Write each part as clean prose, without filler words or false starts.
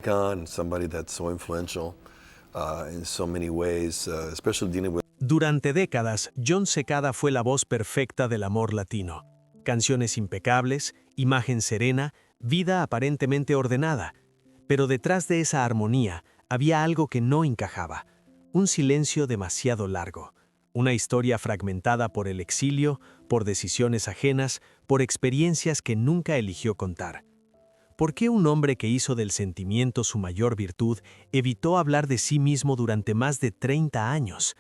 icon, somebody that's so influential in so many ways, especially dealing with. Durante décadas, Jon Secada fue la voz perfecta del amor latino. Canciones impecables, imagen serena, vida aparentemente ordenada. Pero detrás de esa armonía había algo que no encajaba. Un silencio demasiado largo. Una historia fragmentada por el exilio, por decisiones ajenas, por experiencias que nunca eligió contar. ¿Por qué un hombre que hizo del sentimiento su mayor virtud evitó hablar de sí mismo durante más de 30 años?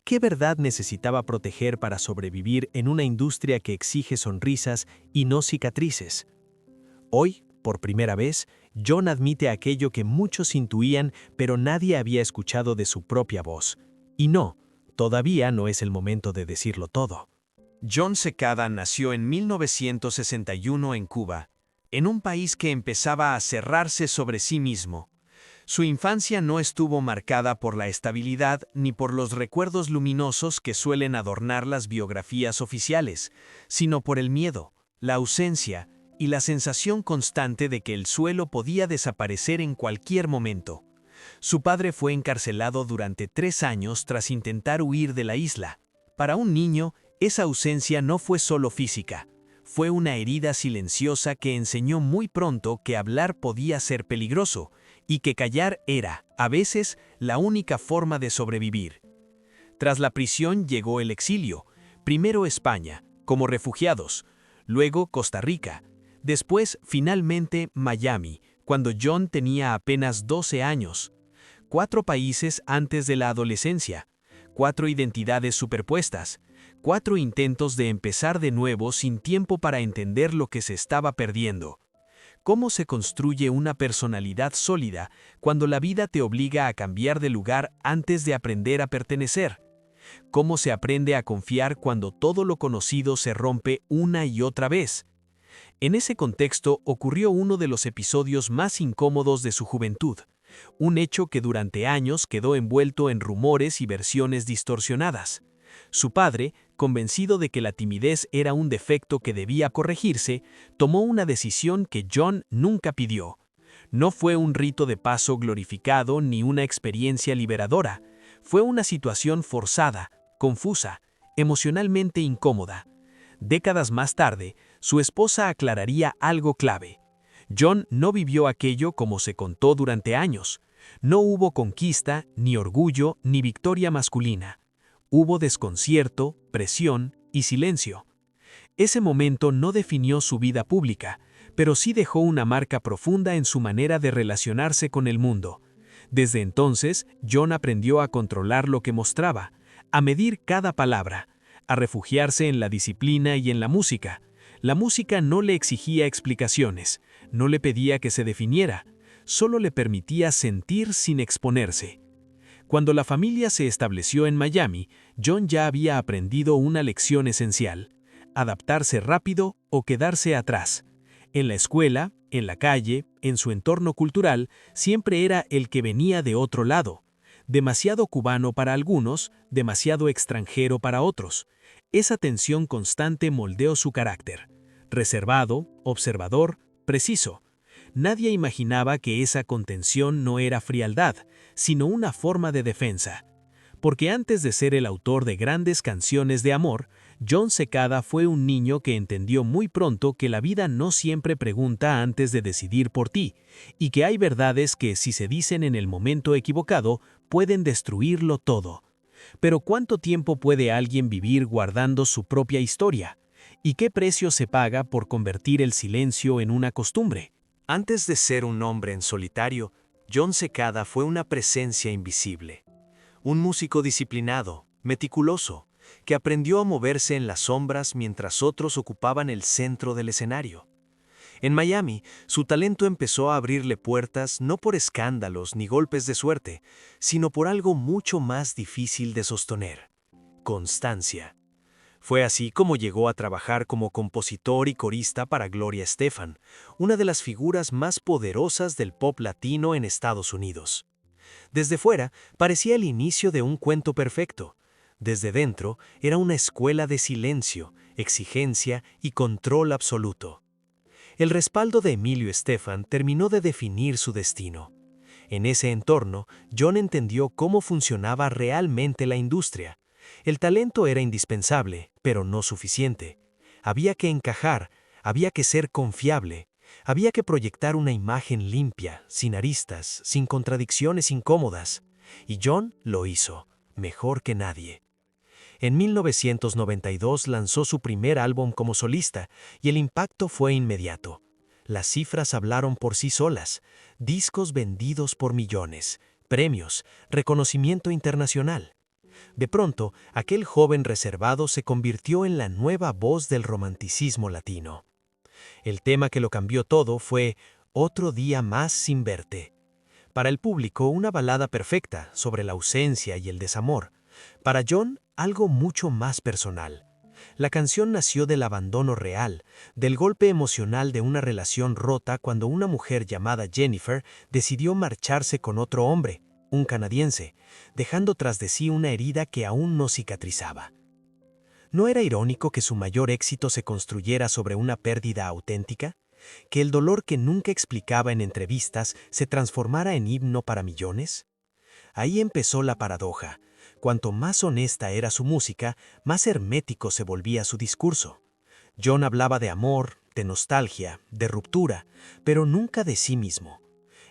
¿Qué verdad necesitaba proteger para sobrevivir en una industria que exige sonrisas y no cicatrices? Hoy, por primera vez, Jon admite aquello que muchos intuían, pero nadie había escuchado de su propia voz. Y no, todavía no es el momento de decirlo todo. Jon Secada nació en 1961 en Cuba, en un país que empezaba a cerrarse sobre sí mismo. Su infancia no estuvo marcada por la estabilidad ni por los recuerdos luminosos que suelen adornar las biografías oficiales, sino por el miedo, la ausencia y la sensación constante de que el suelo podía desaparecer en cualquier momento. Su padre fue encarcelado durante 3 años tras intentar huir de la isla. Para un niño, esa ausencia no fue solo física, fue una herida silenciosa que enseñó muy pronto que hablar podía ser peligroso y que callar era, a veces, la única forma de sobrevivir. Tras la prisión llegó el exilio, primero España, como refugiados, luego Costa Rica, después, finalmente, Miami, cuando Jon tenía apenas 12 años. 4 países antes de la adolescencia, 4 identidades superpuestas, 4 intentos de empezar de nuevo sin tiempo para entender lo que se estaba perdiendo. ¿Cómo se construye una personalidad sólida cuando la vida te obliga a cambiar de lugar antes de aprender a pertenecer? ¿Cómo se aprende a confiar cuando todo lo conocido se rompe una y otra vez? En ese contexto ocurrió uno de los episodios más incómodos de su juventud, un hecho que durante años quedó envuelto en rumores y versiones distorsionadas. Su padre, convencido de que la timidez era un defecto que debía corregirse, tomó una decisión que Jon nunca pidió. No fue un rito de paso glorificado ni una experiencia liberadora. Fue una situación forzada, confusa, emocionalmente incómoda. Décadas más tarde, su esposa aclararía algo clave. Jon no vivió aquello como se contó durante años. No hubo conquista, ni orgullo, ni victoria masculina. Hubo desconcierto, presión y silencio. Ese momento no definió su vida pública, pero sí dejó una marca profunda en su manera de relacionarse con el mundo. Desde entonces, Jon aprendió a controlar lo que mostraba, a medir cada palabra, a refugiarse en la disciplina y en la música. La música no le exigía explicaciones, no le pedía que se definiera, solo le permitía sentir sin exponerse. Cuando la familia se estableció en Miami, Jon ya había aprendido una lección esencial: adaptarse rápido o quedarse atrás. En la escuela, en la calle, en su entorno cultural, siempre era el que venía de otro lado. Demasiado cubano para algunos, demasiado extranjero para otros. Esa tensión constante moldeó su carácter. Reservado, observador, preciso. Nadie imaginaba que esa contención no era frialdad, sino una forma de defensa. Porque antes de ser el autor de grandes canciones de amor, Jon Secada fue un niño que entendió muy pronto que la vida no siempre pregunta antes de decidir por ti, y que hay verdades que, si se dicen en el momento equivocado, pueden destruirlo todo. Pero ¿cuánto tiempo puede alguien vivir guardando su propia historia? ¿Y qué precio se paga por convertir el silencio en una costumbre? Antes de ser un hombre en solitario, Jon Secada fue una presencia invisible. Un músico disciplinado, meticuloso, que aprendió a moverse en las sombras mientras otros ocupaban el centro del escenario. En Miami, su talento empezó a abrirle puertas no por escándalos ni golpes de suerte, sino por algo mucho más difícil de sostener: constancia. Fue así como llegó a trabajar como compositor y corista para Gloria Estefan, una de las figuras más poderosas del pop latino en Estados Unidos. Desde fuera, parecía el inicio de un cuento perfecto. Desde dentro, era una escuela de silencio, exigencia y control absoluto. El respaldo de Emilio Estefan terminó de definir su destino. En ese entorno, John entendió cómo funcionaba realmente la industria. El talento era indispensable, pero no suficiente. Había que encajar, había que ser confiable, había que proyectar una imagen limpia, sin aristas, sin contradicciones incómodas. Y John lo hizo, mejor que nadie. En 1992 lanzó su primer álbum como solista y el impacto fue inmediato. Las cifras hablaron por sí solas: discos vendidos por millones, premios, reconocimiento internacional. De pronto, aquel joven reservado se convirtió en la nueva voz del romanticismo latino. El tema que lo cambió todo fue Otro día más sin verte. Para el público, una balada perfecta sobre la ausencia y el desamor. Para John, algo mucho más personal. La canción nació del abandono real, del golpe emocional de una relación rota cuando una mujer llamada Jennifer decidió marcharse con otro hombre, un canadiense, dejando tras de sí una herida que aún no cicatrizaba. ¿No era irónico que su mayor éxito se construyera sobre una pérdida auténtica? ¿Que el dolor que nunca explicaba en entrevistas se transformara en himno para millones? Ahí empezó la paradoja. Cuanto más honesta era su música, más hermético se volvía su discurso. John hablaba de amor, de nostalgia, de ruptura, pero nunca de sí mismo.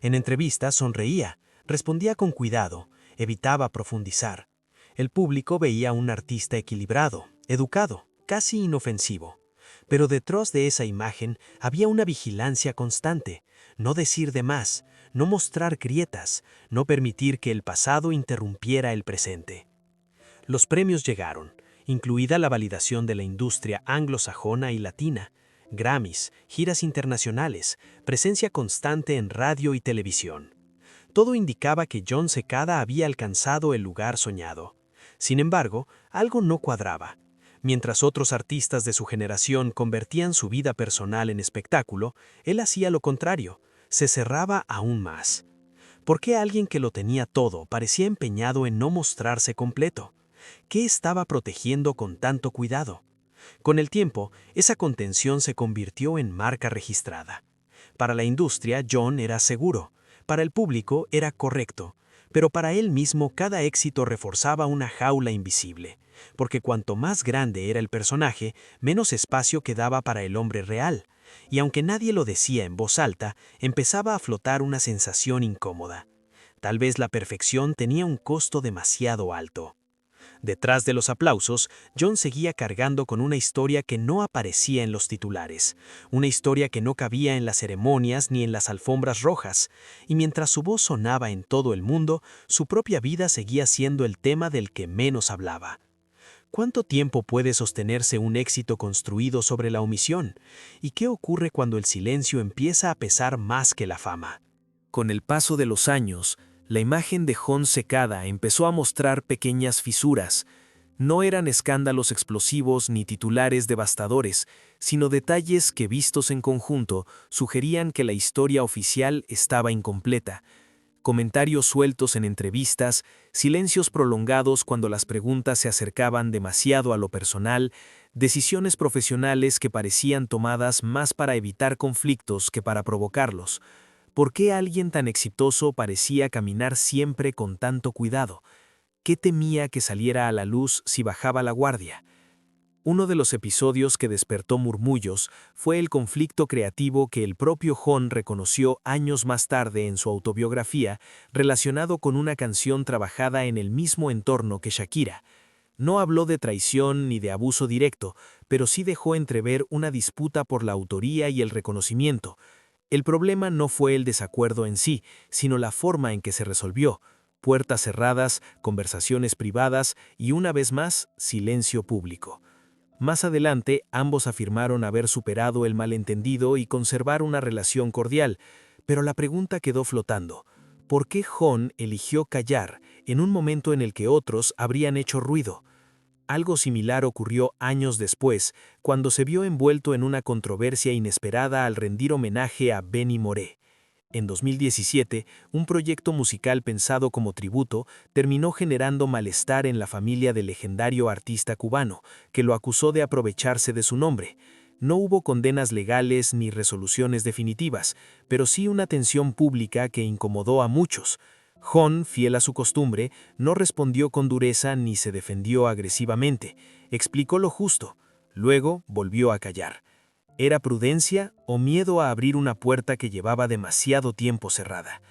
En entrevistas sonreía, respondía con cuidado, evitaba profundizar. El público veía a un artista equilibrado, educado, casi inofensivo. Pero detrás de esa imagen había una vigilancia constante: no decir de más, no mostrar grietas, no permitir que el pasado interrumpiera el presente. Los premios llegaron, incluida la validación de la industria anglosajona y latina, Grammys, giras internacionales, presencia constante en radio y televisión. Todo indicaba que Jon Secada había alcanzado el lugar soñado. Sin embargo, algo no cuadraba. Mientras otros artistas de su generación convertían su vida personal en espectáculo, él hacía lo contrario, se cerraba aún más. ¿Por qué alguien que lo tenía todo parecía empeñado en no mostrarse completo? ¿Qué estaba protegiendo con tanto cuidado? Con el tiempo, esa contención se convirtió en marca registrada. Para la industria, Jon era seguro, para el público era correcto, pero para él mismo cada éxito reforzaba una jaula invisible, porque cuanto más grande era el personaje, menos espacio quedaba para el hombre real, y aunque nadie lo decía en voz alta, empezaba a flotar una sensación incómoda. Tal vez la perfección tenía un costo demasiado alto. Detrás de los aplausos, Jon seguía cargando con una historia que no aparecía en los titulares, una historia que no cabía en las ceremonias ni en las alfombras rojas, y mientras su voz sonaba en todo el mundo, su propia vida seguía siendo el tema del que menos hablaba. ¿Cuánto tiempo puede sostenerse un éxito construido sobre la omisión? ¿Y qué ocurre cuando el silencio empieza a pesar más que la fama? Con el paso de los años, la imagen de Jon Secada empezó a mostrar pequeñas fisuras. No eran escándalos explosivos ni titulares devastadores, sino detalles que, vistos en conjunto, sugerían que la historia oficial estaba incompleta. Comentarios sueltos en entrevistas, silencios prolongados cuando las preguntas se acercaban demasiado a lo personal, decisiones profesionales que parecían tomadas más para evitar conflictos que para provocarlos. ¿Por qué alguien tan exitoso parecía caminar siempre con tanto cuidado? ¿Qué temía que saliera a la luz si bajaba la guardia? Uno de los episodios que despertó murmullos fue el conflicto creativo que el propio Jon reconoció años más tarde en su autobiografía, relacionado con una canción trabajada en el mismo entorno que Shakira. No habló de traición ni de abuso directo, pero sí dejó entrever una disputa por la autoría y el reconocimiento. El problema no fue el desacuerdo en sí, sino la forma en que se resolvió: puertas cerradas, conversaciones privadas y, una vez más, silencio público. Más adelante, ambos afirmaron haber superado el malentendido y conservar una relación cordial, pero la pregunta quedó flotando: ¿por qué Jon eligió callar en un momento en el que otros habrían hecho ruido? Algo similar ocurrió años después, cuando se vio envuelto en una controversia inesperada al rendir homenaje a Benny Moré. En 2017, un proyecto musical pensado como tributo terminó generando malestar en la familia del legendario artista cubano, que lo acusó de aprovecharse de su nombre. No hubo condenas legales ni resoluciones definitivas, pero sí una tensión pública que incomodó a muchos. John, fiel a su costumbre, no respondió con dureza ni se defendió agresivamente. Explicó lo justo. Luego volvió a callar. ¿Era prudencia o miedo a abrir una puerta que llevaba demasiado tiempo cerrada?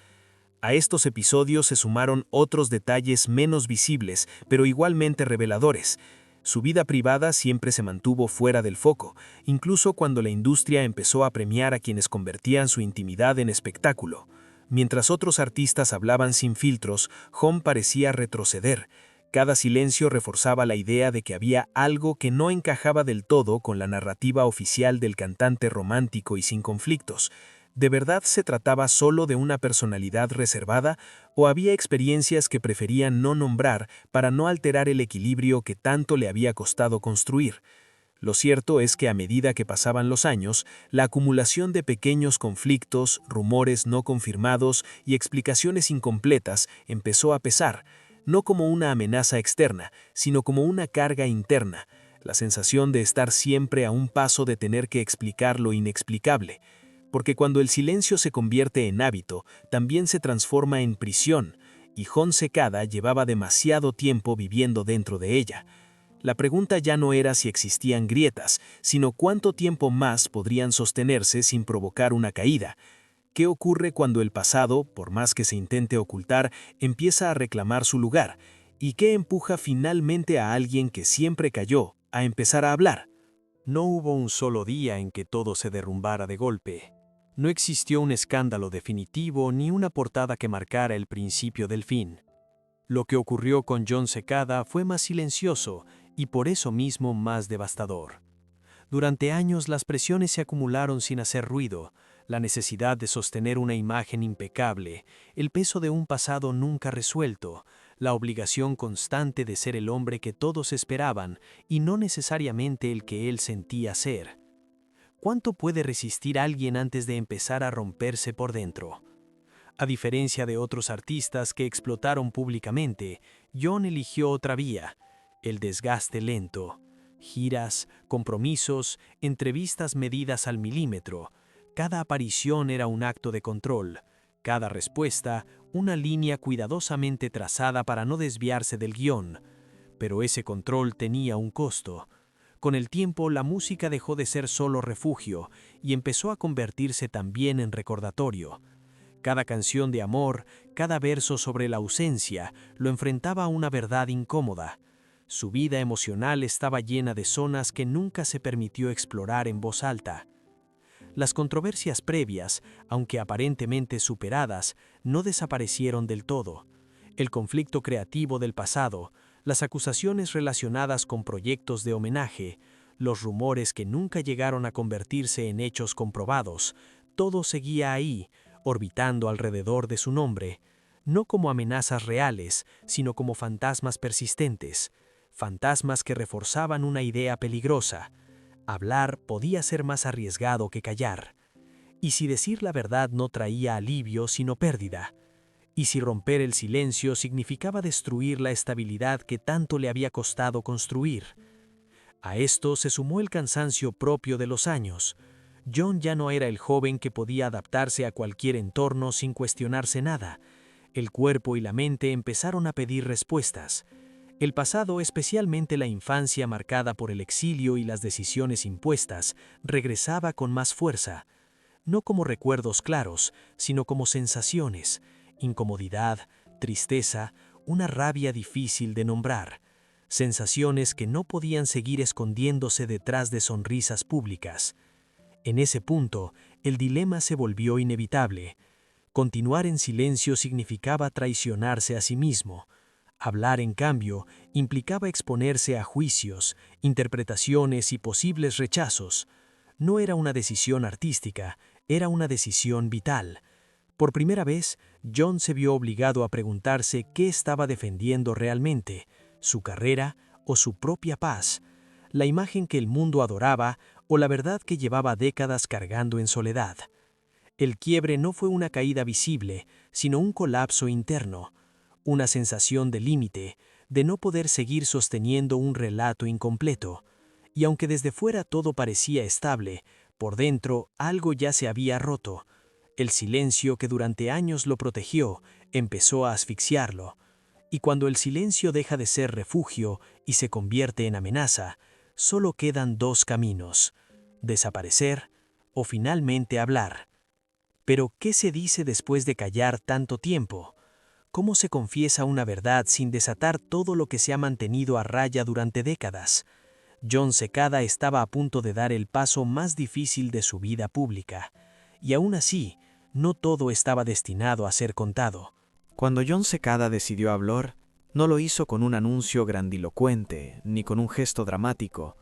A estos episodios se sumaron otros detalles menos visibles, pero igualmente reveladores. Su vida privada siempre se mantuvo fuera del foco, incluso cuando la industria empezó a premiar a quienes convertían su intimidad en espectáculo. Mientras otros artistas hablaban sin filtros, John parecía retroceder. Cada silencio reforzaba la idea de que había algo que no encajaba del todo con la narrativa oficial del cantante romántico y sin conflictos. ¿De verdad se trataba solo de una personalidad reservada o había experiencias que prefería no nombrar para no alterar el equilibrio que tanto le había costado construir? Lo cierto es que a medida que pasaban los años, la acumulación de pequeños conflictos, rumores no confirmados y explicaciones incompletas empezó a pesar, no como una amenaza externa, sino como una carga interna, la sensación de estar siempre a un paso de tener que explicar lo inexplicable. Porque cuando el silencio se convierte en hábito, también se transforma en prisión, y John Secada llevaba demasiado tiempo viviendo dentro de ella. La pregunta ya no era si existían grietas, sino cuánto tiempo más podrían sostenerse sin provocar una caída. ¿Qué ocurre cuando el pasado, por más que se intente ocultar, empieza a reclamar su lugar? ¿Y qué empuja finalmente a alguien que siempre calló a empezar a hablar? No hubo un solo día en que todo se derrumbara de golpe. No existió un escándalo definitivo ni una portada que marcara el principio del fin. Lo que ocurrió con Jon Secada fue más silencioso y por eso mismo más devastador. Durante años las presiones se acumularon sin hacer ruido, la necesidad de sostener una imagen impecable, el peso de un pasado nunca resuelto, la obligación constante de ser el hombre que todos esperaban y no necesariamente el que él sentía ser. ¿Cuánto puede resistir alguien antes de empezar a romperse por dentro? A diferencia de otros artistas que explotaron públicamente, Jon eligió otra vía, el desgaste lento. Giras, compromisos, entrevistas medidas al milímetro. Cada aparición era un acto de control. Cada respuesta, una línea cuidadosamente trazada para no desviarse del guión. Pero ese control tenía un costo. Con el tiempo, la música dejó de ser solo refugio y empezó a convertirse también en recordatorio. Cada canción de amor, cada verso sobre la ausencia, lo enfrentaba a una verdad incómoda. Su vida emocional estaba llena de zonas que nunca se permitió explorar en voz alta. Las controversias previas, aunque aparentemente superadas, no desaparecieron del todo. El conflicto creativo del pasado, las acusaciones relacionadas con proyectos de homenaje, los rumores que nunca llegaron a convertirse en hechos comprobados, todo seguía ahí, orbitando alrededor de su nombre, no como amenazas reales, sino como fantasmas persistentes, fantasmas que reforzaban una idea peligrosa. Hablar podía ser más arriesgado que callar. ¿Y si decir la verdad no traía alivio sino pérdida? ¿Y si romper el silencio significaba destruir la estabilidad que tanto le había costado construir? A esto se sumó el cansancio propio de los años. Jon ya no era el joven que podía adaptarse a cualquier entorno sin cuestionarse nada. El cuerpo y la mente empezaron a pedir respuestas. El pasado, especialmente la infancia marcada por el exilio y las decisiones impuestas, regresaba con más fuerza. No como recuerdos claros, sino como sensaciones, incomodidad, tristeza, una rabia difícil de nombrar. Sensaciones que no podían seguir escondiéndose detrás de sonrisas públicas. En ese punto, el dilema se volvió inevitable. Continuar en silencio significaba traicionarse a sí mismo. Hablar, en cambio, implicaba exponerse a juicios, interpretaciones y posibles rechazos. No era una decisión artística, era una decisión vital. Por primera vez, Jon se vio obligado a preguntarse qué estaba defendiendo realmente, su carrera o su propia paz, la imagen que el mundo adoraba o la verdad que llevaba décadas cargando en soledad. El quiebre no fue una caída visible, sino un colapso interno, una sensación de límite, de no poder seguir sosteniendo un relato incompleto. y aunque desde fuera todo parecía estable, por dentro algo ya se había roto. El silencio que durante años lo protegió empezó a asfixiarlo. Y cuando el silencio deja de ser refugio y se convierte en amenaza, solo quedan dos caminos: desaparecer o finalmente hablar. Pero, ¿qué se dice después de callar tanto tiempo? ¿Cómo se confiesa una verdad sin desatar todo lo que se ha mantenido a raya durante décadas? Jon Secada estaba a punto de dar el paso más difícil de su vida pública, y aún así, no todo estaba destinado a ser contado. Cuando Jon Secada decidió hablar, no lo hizo con un anuncio grandilocuente, ni con un gesto dramático.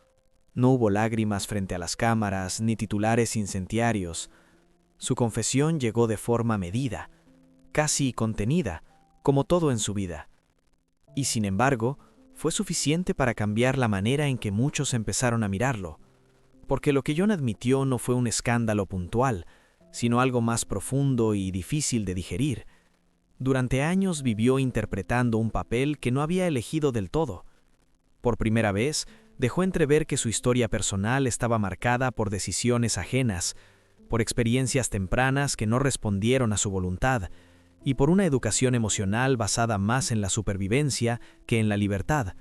No hubo lágrimas frente a las cámaras, ni titulares incendiarios. Su confesión llegó de forma medida, casi contenida, como todo en su vida. Y sin embargo, fue suficiente para cambiar la manera en que muchos empezaron a mirarlo, porque lo que Jon admitió no fue un escándalo puntual, sino algo más profundo y difícil de digerir. Durante años vivió interpretando un papel que no había elegido del todo. Por primera vez, dejó entrever que su historia personal estaba marcada por decisiones ajenas, por experiencias tempranas que no respondieron a su voluntad, y por una educación emocional basada más en la supervivencia que en la libertad.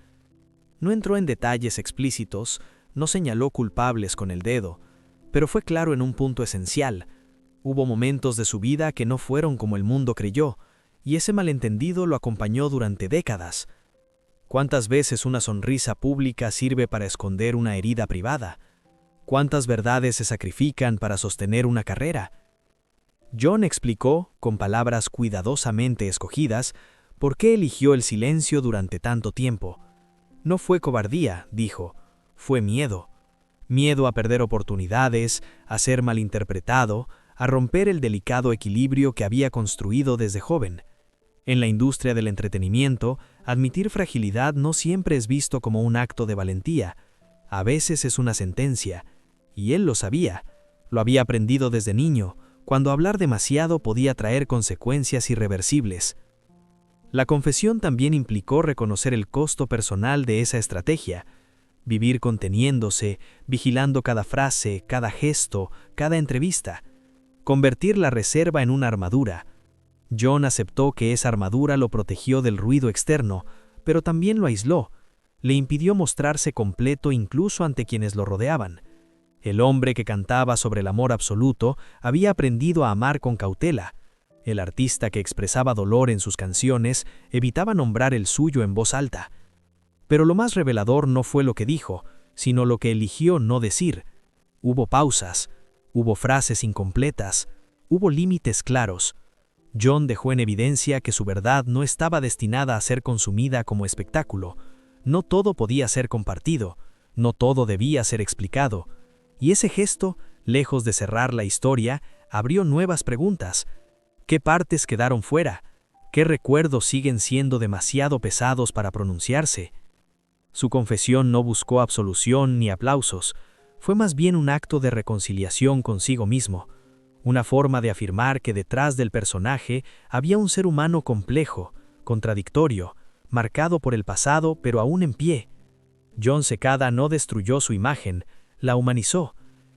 No entró en detalles explícitos, no señaló culpables con el dedo, pero fue claro en un punto esencial: hubo momentos de su vida que no fueron como el mundo creyó, y ese malentendido lo acompañó durante décadas. ¿Cuántas veces una sonrisa pública sirve para esconder una herida privada? ¿Cuántas verdades se sacrifican para sostener una carrera? Jon explicó, con palabras cuidadosamente escogidas, por qué eligió el silencio durante tanto tiempo. No fue cobardía, dijo, fue miedo. Miedo a perder oportunidades, a ser malinterpretado, a romper el delicado equilibrio que había construido desde joven. En la industria del entretenimiento, admitir fragilidad no siempre es visto como un acto de valentía. A veces es una sentencia. Y él lo sabía. Lo había aprendido desde niño, cuando hablar demasiado podía traer consecuencias irreversibles. La confesión también implicó reconocer el costo personal de esa estrategia. Vivir conteniéndose, vigilando cada frase, cada gesto, cada entrevista. Convertir la reserva en una armadura. Jon aceptó que esa armadura lo protegió del ruido externo, pero también lo aisló. Le impidió mostrarse completo incluso ante quienes lo rodeaban. El hombre que cantaba sobre el amor absoluto había aprendido a amar con cautela. El artista que expresaba dolor en sus canciones evitaba nombrar el suyo en voz alta. Pero lo más revelador no fue lo que dijo, sino lo que eligió no decir. Hubo pausas, hubo frases incompletas, hubo límites claros. Jon dejó en evidencia que su verdad no estaba destinada a ser consumida como espectáculo. No todo podía ser compartido, no todo debía ser explicado. Y ese gesto, lejos de cerrar la historia, abrió nuevas preguntas. ¿Qué partes quedaron fuera? ¿Qué recuerdos siguen siendo demasiado pesados para pronunciarse? Su confesión no buscó absolución ni aplausos. Fue más bien un acto de reconciliación consigo mismo. Una forma de afirmar que detrás del personaje había un ser humano complejo, contradictorio, marcado por el pasado pero aún en pie. Jon Secada no destruyó su imagen, la humanizó,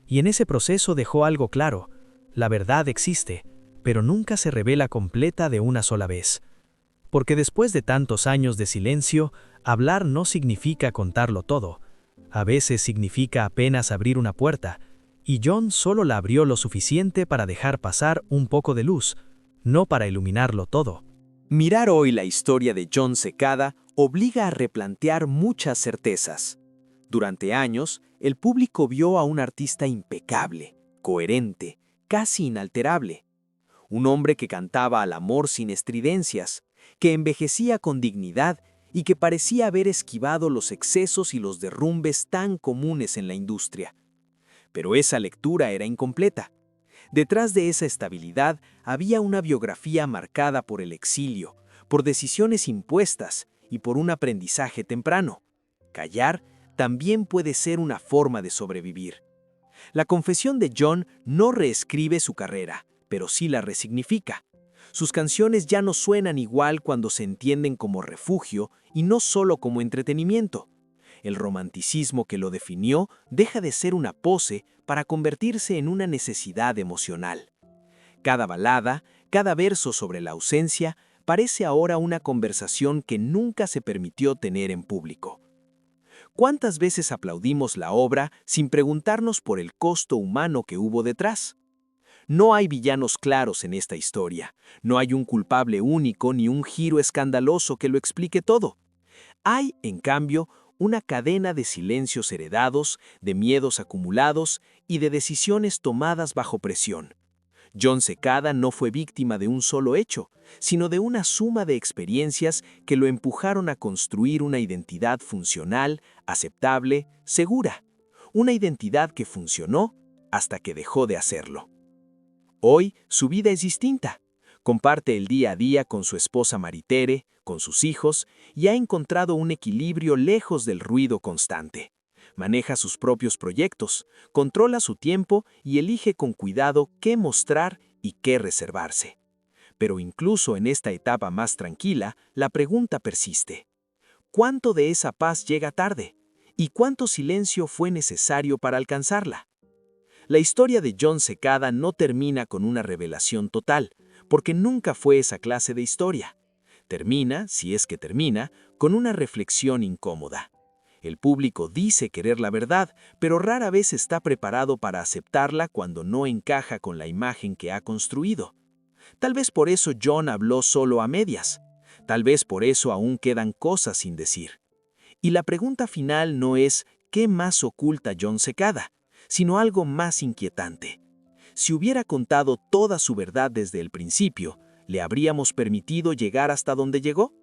y en ese proceso dejó algo claro: la verdad existe, pero nunca se revela completa de una sola vez. Porque después de tantos años de silencio, hablar no significa contarlo todo. A veces significa apenas abrir una puerta, y Jon solo la abrió lo suficiente para dejar pasar un poco de luz, no para iluminarlo todo. Mirar hoy la historia de Jon Secada obliga a replantear muchas certezas. Durante años, el público vio a un artista impecable, coherente, casi inalterable. Un hombre que cantaba al amor sin estridencias, que envejecía con dignidad y que parecía haber esquivado los excesos y los derrumbes tan comunes en la industria. Pero esa lectura era incompleta. Detrás de esa estabilidad había una biografía marcada por el exilio, por decisiones impuestas y por un aprendizaje temprano. Callar también puede ser una forma de sobrevivir. La confesión de Jon no reescribe su carrera, pero sí la resignifica. Sus canciones ya no suenan igual cuando se entienden como refugio y no solo como entretenimiento. El romanticismo que lo definió deja de ser una pose para convertirse en una necesidad emocional. Cada balada, cada verso sobre la ausencia, parece ahora una conversación que nunca se permitió tener en público. ¿Cuántas veces aplaudimos la obra sin preguntarnos por el costo humano que hubo detrás? No hay villanos claros en esta historia, no hay un culpable único ni un giro escandaloso que lo explique todo. Hay, en cambio, una cadena de silencios heredados, de miedos acumulados y de decisiones tomadas bajo presión. Jon Secada no fue víctima de un solo hecho, sino de una suma de experiencias que lo empujaron a construir una identidad funcional, aceptable, segura. Una identidad que funcionó hasta que dejó de hacerlo. Hoy su vida es distinta. Comparte el día a día con su esposa Maritere, con sus hijos, y ha encontrado un equilibrio lejos del ruido constante. Maneja sus propios proyectos, controla su tiempo y elige con cuidado qué mostrar y qué reservarse. Pero incluso en esta etapa más tranquila, la pregunta persiste. ¿Cuánto de esa paz llega tarde? ¿Y cuánto silencio fue necesario para alcanzarla? La historia de Jon Secada no termina con una revelación total, porque nunca fue esa clase de historia. Termina, si es que termina, con una reflexión incómoda. El público dice querer la verdad, pero rara vez está preparado para aceptarla cuando no encaja con la imagen que ha construido. Tal vez por eso Jon habló solo a medias. Tal vez por eso aún quedan cosas sin decir. Y la pregunta final no es ¿qué más oculta Jon Secada?, sino algo más inquietante. Si hubiera contado toda su verdad desde el principio, ¿le habríamos permitido llegar hasta donde llegó?